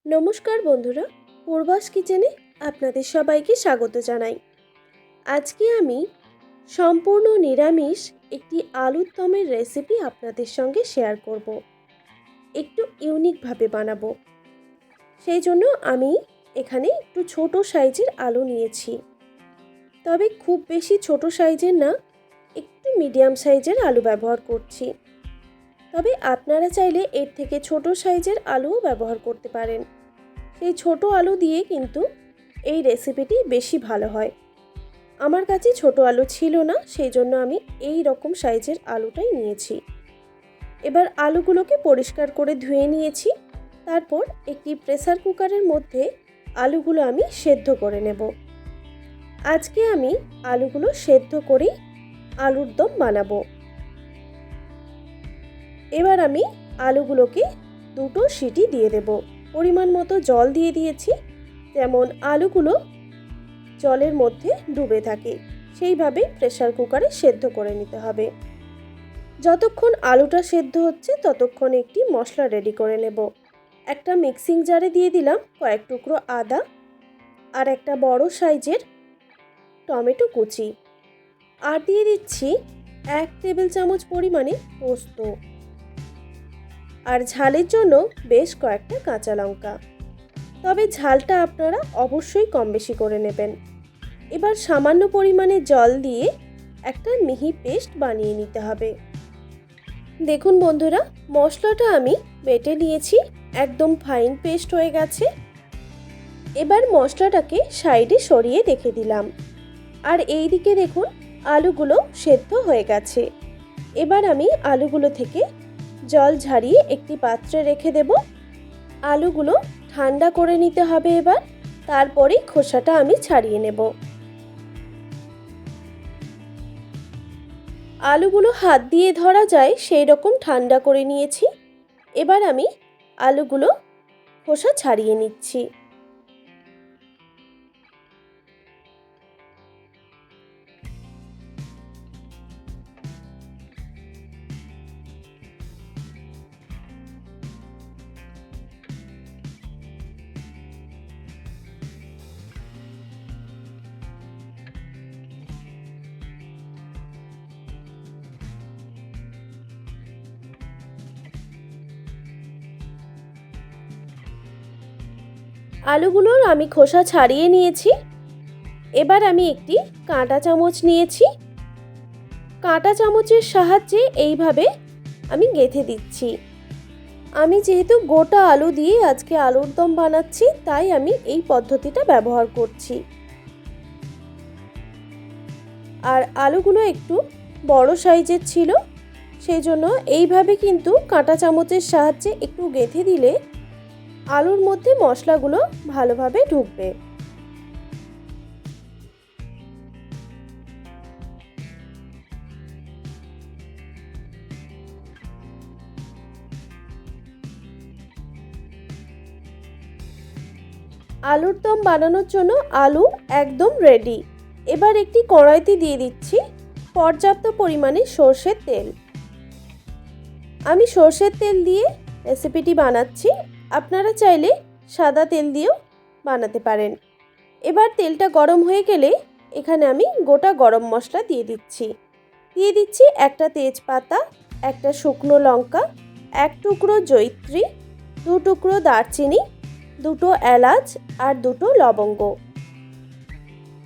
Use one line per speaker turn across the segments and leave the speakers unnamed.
নমস্কার বন্ধুরা, পূর্বাস কিচেনে আপনাদের সবাইকে স্বাগত জানাই। আজকে আমি সম্পূর্ণ নিরামিষ একটি আলুর দমের রেসিপি আপনাদের সঙ্গে শেয়ার করব। একটু ইউনিকভাবে বানাবো, সেই জন্য আমি এখানে একটু ছোট সাইজের আলু নিয়েছি। তবে খুব বেশি ছোট সাইজের না, একটু মিডিয়াম সাইজের আলু ব্যবহার করছি। তবে আপনারা চাইলে এর থেকে ছোট সাইজের আলুও ব্যবহার করতে পারেন। সেই ছোট আলু দিয়ে কিন্তু এই রেসিপিটি বেশি ভালো হয়। আমার কাছে ছোট আলু ছিল না, সেই জন্য আমি এই রকম সাইজের আলুটাই নিয়েছি। এবার আলুগুলোকে পরিষ্কার করে ধুয়ে নিয়েছি। তারপর একটি প্রেসার কুকারের মধ্যে আলুগুলো আমি সেদ্ধ করে নেব। আজকে আমি আলুগুলো সেদ্ধ করেই আলুর দম বানাবো। এবার আমি আলুগুলোকে দুটো সিটি দিয়ে দেব। পরিমাণ মতো জল দিয়ে দিয়েছি, যেমন আলুগুলো জলের মধ্যে ডুবে থাকে সেইভাবে প্রেসার কুকারে সেদ্ধ করে নিতে হবে। যতক্ষণ আলুটা সেদ্ধ হচ্ছে ততক্ষণ একটি মশলা রেডি করে নেব। একটা মিক্সিং জারে দিয়ে দিলাম কয়েক টুকরো আদা আর একটা বড় সাইজের টমেটো কুচি, আর দিয়ে দিচ্ছি 1 টেবিল চামচ পরিমাণে পোস্ত, আর ঝালের জন্য বেশ কয়েকটা কাঁচা লঙ্কা। তবে ঝালটা আপনারা অবশ্যই কম বেশি করে নেবেন। এবার সামান্য পরিমাণে জল দিয়ে একটা মিহি পেস্ট বানিয়ে নিতে হবে। দেখুন বন্ধুরা, মশলাটা আমি বেটে নিয়েছি, একদম ফাইন পেস্ট হয়ে গেছে। এবার মশলাটাকে সাইডে সরিয়ে রেখে দিলাম, আর এই দিকে দেখুন আলুগুলো সেদ্ধ হয়ে গেছে। এবার আমি আলুগুলো থেকে জল ঝারিয়ে একটি পাত্রে রেখে দেব। আলুগুলো ঠান্ডা করে নিতে হবে এবার, তারপরে খোসাটা আমি ছাড়িয়ে নেব। আলুগুলো হাত দিয়ে ধরা যায় সেই রকম ঠান্ডা করে নিয়েছি। এবার আমি আলুগুলো খোসা ছাড়িয়ে নিচ্ছি। আলুগুলোর আমি খোসা ছাড়িয়ে নিয়েছি। এবার আমি একটি কাঁটা চামচ নিয়েছি। কাঁটা চামচের সাহায্যে এইভাবে আমি গেঁথে দিচ্ছি। আমি যেহেতু গোটা আলু দিয়ে আজকে আলুর দম বানাচ্ছি, তাই আমি এই পদ্ধতিটা ব্যবহার করছি। আর আলুগুলো একটু বড় সাইজের ছিল, সেই জন্য এইভাবে কিন্তু কাঁটা চামচের সাহায্যে একটু গেঁথে দিলে আলুর মধ্যে মশলাগুলো ভালোভাবে ঢুকবে। আলুর দম বানানোর জন্য আলু একদম রেডি। এবার একটি কড়াইতে দিয়ে দিচ্ছি পর্যাপ্ত পরিমাণে সরষের তেল। আমি সরষের তেল দিয়ে রেসিপিটি বানাচ্ছি, আপনারা চাইলে সাদা তেল দিয়েও বানাতে পারেন। এবার তেলটা গরম হয়ে গেলে এখানে আমি গোটা গরম মশলা দিয়ে দিচ্ছি একটা তেজপাতা, একটা শুকনো লঙ্কা, এক টুকরো জয়িত্রী, 2 টুকরো দারচিনি, 2টো এলাচ আর 2টো লবঙ্গ।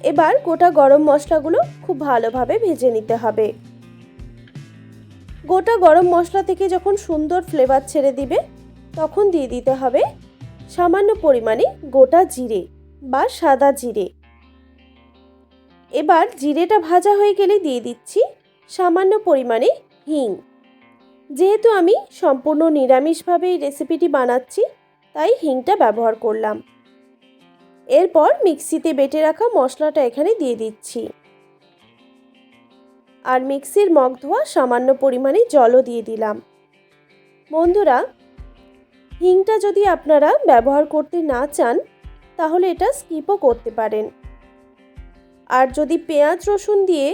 এবার গোটা গরম মশলাগুলো খুব ভালোভাবে ভেজে নিতে হবে। গোটা গরম মশলা থেকে যখন সুন্দর ফ্লেভার ছেড়ে দিবে, তখন দিয়ে দিতে হবে সামান্য পরিমাণে গোটা জিরে বা সাদা জিরে। এবার জিরেটা ভাজা হয়ে গেলে দিয়ে দিচ্ছি সামান্য পরিমাণে হিং। যেহেতু আমি সম্পূর্ণ নিরামিষভাবে এই রেসিপিটি বানাচ্ছি, তাই হিংটা ব্যবহার করলাম। এরপর মিক্সিতে বেটে রাখা মশলাটা এখানে দিয়ে দিচ্ছি, আর মিক্সির মগ ধোয়া সামান্য পরিমাণে জলও দিয়ে দিলাম। বন্ধুরা, হিংটা যদি আপনারা ব্যবহার করতে না চান, তাহলে এটা স্কিপও করতে পারেন। আর যদি পেঁয়াজ রসুন দিয়ে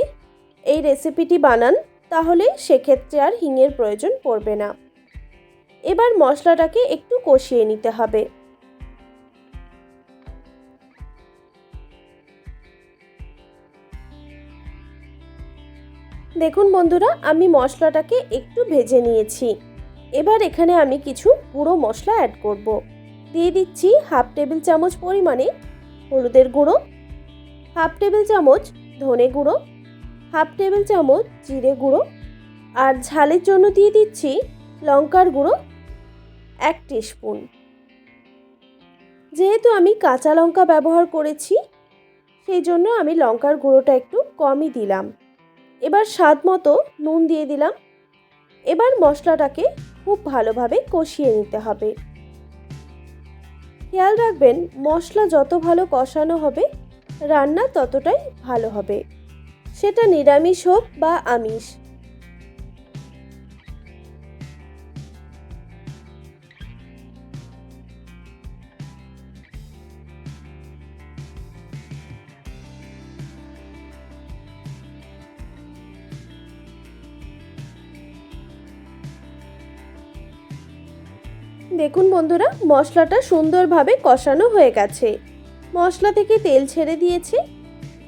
এই রেসিপিটি বানান, তাহলে সেক্ষেত্রে আর হিঙের প্রয়োজন পড়বে না। এবার মশলাটাকে একটু কষিয়ে নিতে হবে। দেখুন বন্ধুরা, আমি মশলাটাকে একটু ভেজে নিয়েছি। এবার এখানে আমি কিছু গুঁড়ো মশলা অ্যাড করব। দিয়ে দিচ্ছি হাফ টেবিল চামচ পরিমাণে হলুদের গুঁড়ো, হাফ টেবিল চামচ ধনে গুঁড়ো, হাফ টেবিল চামচ জিরে গুঁড়ো, আর ঝালের জন্য দিয়ে দিচ্ছি লঙ্কার গুঁড়ো 1 টিস্পুন। যেহেতু আমি কাঁচা লঙ্কা ব্যবহার করেছি, সেই জন্য আমি লঙ্কার গুঁড়োটা একটু কমই দিলাম। এবার স্বাদ মতো নুন দিয়ে দিলাম। এবার মশলাটাকে খুব ভালোভাবে কষিয়ে নিতে হবে। খেয়াল রাখবেন, মশলা যত ভালো কষানো হবে রান্না ততটাই ভালো হবে, সেটা নিরামিষ হোক বা আমিষ। দেখুন বন্ধুরা, মশলাটা সুন্দরভাবে কষানো হয়ে গেছে, মশলা থেকে তেল ছেড়ে দিয়েছে।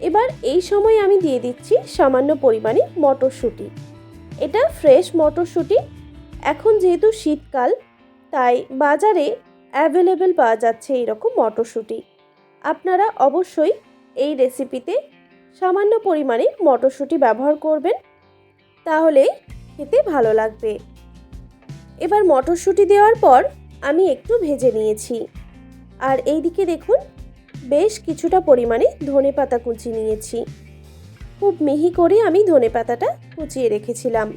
এবার এই সময় আমি দিয়ে দিচ্ছি সামান্য পরিমাণে মটরশুঁটি। এটা ফ্রেশ মটরশুঁটি। এখন যেহেতু শীতকাল, তাই বাজারে অ্যাভেলেবেল পাওয়া যাচ্ছে এইরকম মটরশুঁটি। আপনারা অবশ্যই এই রেসিপিতে সামান্য পরিমাণে মটরশুঁটি ব্যবহার করবেন, তাহলে খেতে ভালো লাগবে। এবার মটরশুঁটি দেওয়ার পর আমি একটু ভেজে নিয়েছি। আর এইদিকে দেখুন, বেশ কিছুটা পরিমাণে ধনেপাতা কুচি নিয়েছি। খুব মিহি করে আমি ধনেপাতাটা কুচিয়ে রেখেছিলাম।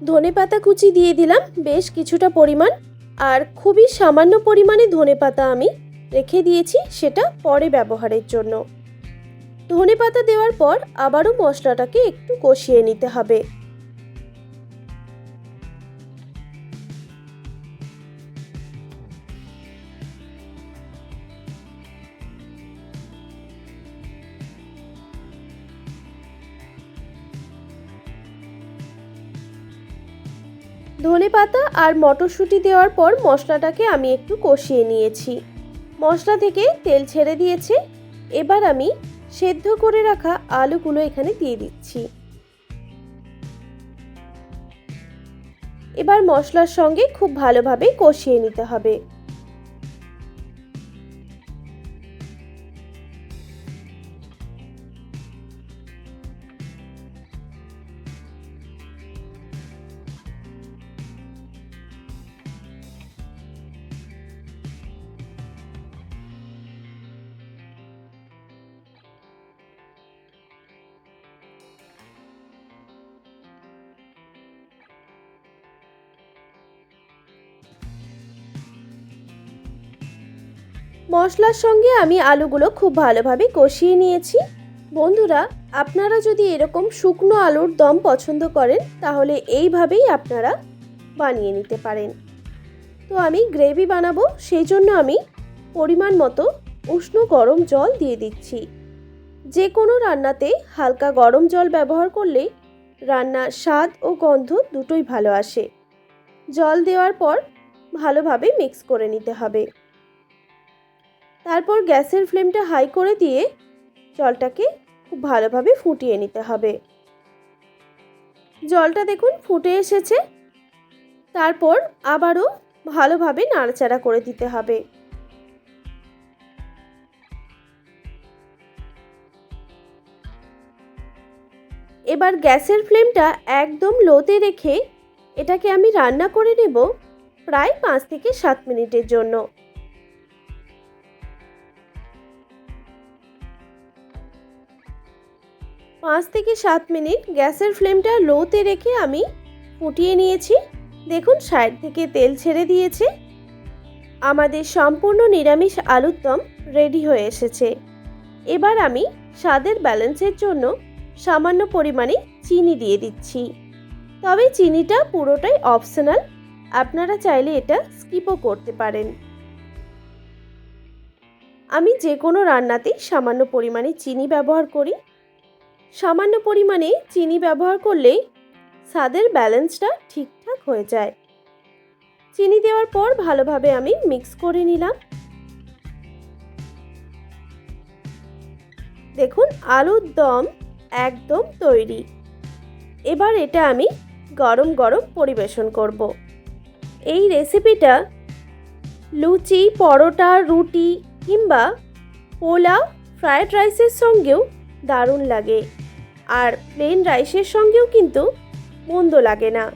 ধনেপাতা কুচি দিয়ে দিলাম বেশ কিছুটা পরিমাণ, আর খুবই সামান্য পরিমাণে ধনেপাতা আমি রেখে দিয়েছি, সেটা পরে ব্যবহারের জন্য। ধনেপাতা দেওয়ার পর আবারও মশলাটাকে একটু কষিয়ে নিতে হবে। ধনেপাতা আর মটরশুঁটি দেওয়ার পর মশলাটাকে আমি একটু কষিয়ে নিয়েছি। মশলা থেকে তেল ছেড়ে দিয়েছে। এবার আমি সেদ্ধ করে রাখা আলুগুলো এখানে দিয়ে দিচ্ছি। এবার মশলার সঙ্গে খুব ভালোভাবে কষিয়ে নিতে হবে। মশলার সঙ্গে আমি আলুগুলো খুব ভালোভাবে কষিয়ে নিয়েছি। বন্ধুরা, আপনারা যদি এরকম শুকনো আলুর দম পছন্দ করেন, তাহলে এইভাবেই আপনারা বানিয়ে নিতে পারেন। তো আমি গ্রেভি বানাবো, সেই জন্য আমি পরিমাণ মতো উষ্ণ গরম জল দিয়ে দিচ্ছি। যে কোনো রান্নাতে হালকা গরম জল ব্যবহার করলে রান্নার স্বাদ ও গন্ধ দুটোই ভালো আসে। জল দেওয়ার পর ভালোভাবে মিক্স করে নিতে হবে। তারপর গ্যাসের ফ্লেমটা হাই করে দিয়ে জলটাকে খুব ভালোভাবে ফুটিয়ে নিতে হবে। জলটা দেখুন ফুটে এসেছে। তারপর আবারও ভালোভাবে নাড়াচাড়া করে দিতে হবে। এবার গ্যাসের ফ্লেমটা একদম লোতে রেখে এটাকে আমি রান্না করে নেব প্রায় 5 থেকে 7 মিনিটের জন্য। 5 থেকে 7 মিনিট গ্যাসের ফ্লেমটা লোতে রেখে আমি ফুটিয়ে নিয়েছি। দেখুন সাইড থেকে তেল ছেড়ে দিয়েছে। আমাদের সম্পূর্ণ নিরামিষ আলুর দম রেডি হয়ে এসেছে। এবার আমি স্বাদের ব্যালেন্সের জন্য সামান্য পরিমাণে চিনি দিয়ে দিচ্ছি। তবে চিনিটা পুরোটাই অপশনাল, আপনারা চাইলে এটা স্কিপও করতে পারেন। আমি যে কোনো রান্নাতেই সামান্য পরিমাণে চিনি ব্যবহার করি। সামান্য পরিমাণে চিনি ব্যবহার করলে স্বাদের ব্যালেন্সটা ঠিকঠাক হয়ে যায়। চিনি দেওয়ার পর ভালোভাবে আমি মিক্স করে নিলাম। দেখুন আলুর দম একদম তৈরি। এবার এটা আমি গরম গরম পরিবেশন করব। এই রেসিপিটা লুচি, পরোটা, রুটি কিংবা পোলাও, ফ্রায়েড রাইসের সঙ্গেও দারুণ লাগে। আর প্লেন রাইসের সঙ্গেও কিন্তু মন্দ লাগে না।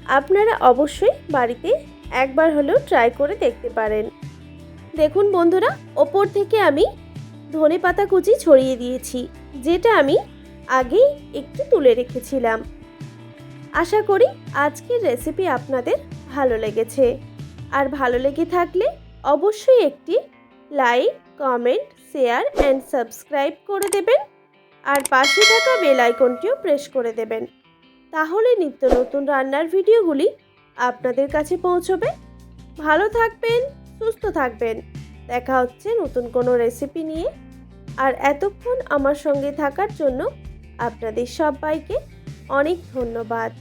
আপনারা অবশ্যই বাড়িতে একবার হলেও ট্রাই করে দেখতে পারেন। দেখুন বন্ধুরা, ওপর থেকে আমি ধনেপাতা কুচি ছড়িয়ে দিয়েছি, যেটা আমি আগেই একটু তুলে রেখেছিলাম। আশা করি আজকের রেসিপি আপনাদের ভালো লেগেছে। আর ভালো লেগে থাকলে অবশ্যই একটি like, comment, share and subscribe করে দেবেন। আর পাশে থাকা বেল আইকনটিও প্রেস করে দেবেন। তাহলে নিত্য নতুন রান্নার ভিডিওগুলি আপনাদের কাছে পৌঁছবে। ভালো থাকবেন, সুস্থ থাকবেন। দেখা হচ্ছে নতুন কোনো রেসিপি নিয়ে। আর এতক্ষণ আমার সঙ্গে থাকার জন্য আপনাদের সবাইকে অনেক ধন্যবাদ।